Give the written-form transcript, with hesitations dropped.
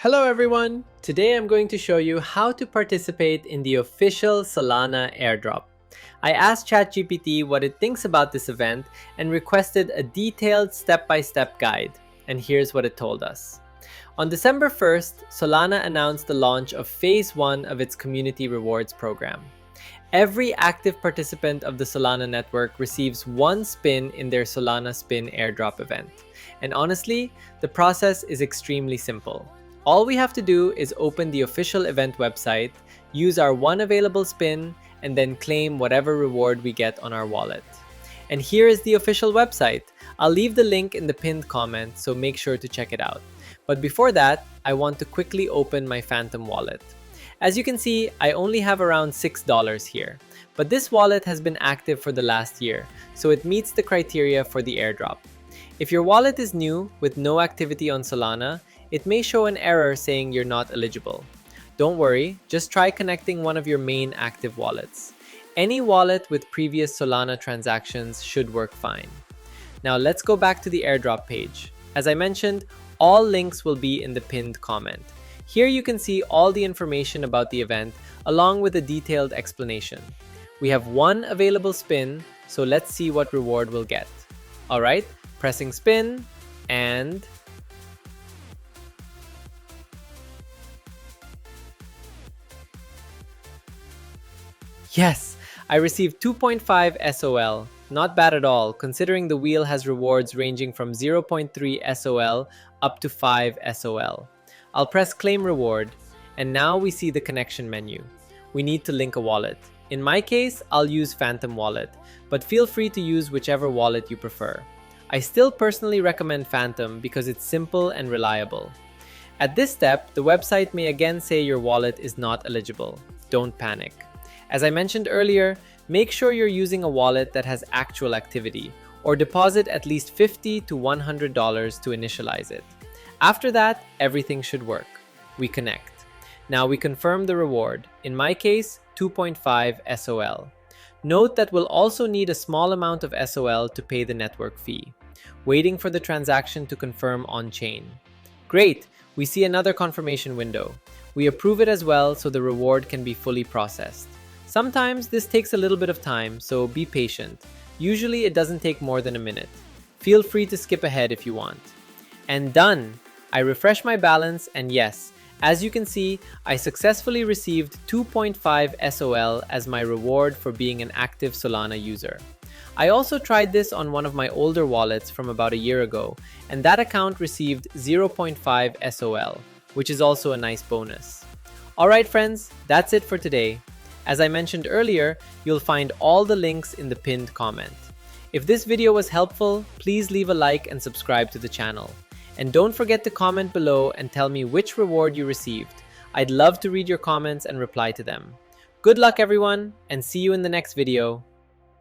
Hello everyone! Today I'm going to show you how to participate in the official Solana Airdrop. I asked ChatGPT what it thinks about this event and requested a detailed step-by-step guide, and here's what it told us. On December 1st, Solana announced the launch of Phase 1 of its Community Rewards program. Every active participant of the Solana network receives one spin in their Solana Spin Airdrop event. And honestly, the process is extremely simple. All we have to do is open the official event website, use our one available spin, and then claim whatever reward we get on our wallet. And here is the official website. I'll leave the link in the pinned comment, so make sure to check it out. But before that, I want to quickly open my Phantom wallet. As you can see, I only have around $6 here. But this wallet has been active for the last year, so it meets the criteria for the airdrop. If your wallet is new with no activity on Solana, it may show an error saying you're not eligible. Don't worry, just try connecting one of your main active wallets. Any wallet with previous Solana transactions should work fine. Now let's go back to the airdrop page. As I mentioned, all links will be in the pinned comment. Here you can see all the information about the event along with a detailed explanation. We have one available spin, so let's see what reward we'll get. Alright, pressing spin and... Yes, I received 2.5 SOL. Not bad at all, considering the wheel has rewards ranging from 0.3 SOL up to 5 SOL. I'll press claim reward, and now we see the connection menu. We need to link a wallet. In my case, I'll use Phantom Wallet, but feel free to use whichever wallet you prefer. I still personally recommend Phantom because it's simple and reliable. At this step, the website may again say your wallet is not eligible. Don't panic. As I mentioned earlier, make sure you're using a wallet that has actual activity, or deposit at least $50 to $100 to initialize it. After that, everything should work. We connect. Now we confirm the reward, in my case, 2.5 SOL. Note that we'll also need a small amount of SOL to pay the network fee. Waiting for the transaction to confirm on-chain. Great, we see another confirmation window. We approve it as well so the reward can be fully processed. Sometimes this takes a little bit of time, so be patient. Usually it doesn't take more than a minute. Feel free to skip ahead if you want. And done! I refresh my balance and yes, as you can see, I successfully received 2.5 SOL as my reward for being an active Solana user. I also tried this on one of my older wallets from about a year ago, and that account received 0.5 SOL, which is also a nice bonus. Alright friends, that's it for today. As I mentioned earlier, you'll find all the links in the pinned comment. If this video was helpful, please leave a like and subscribe to the channel. And don't forget to comment below and tell me which reward you received. I'd love to read your comments and reply to them. Good luck everyone, and see you in the next video.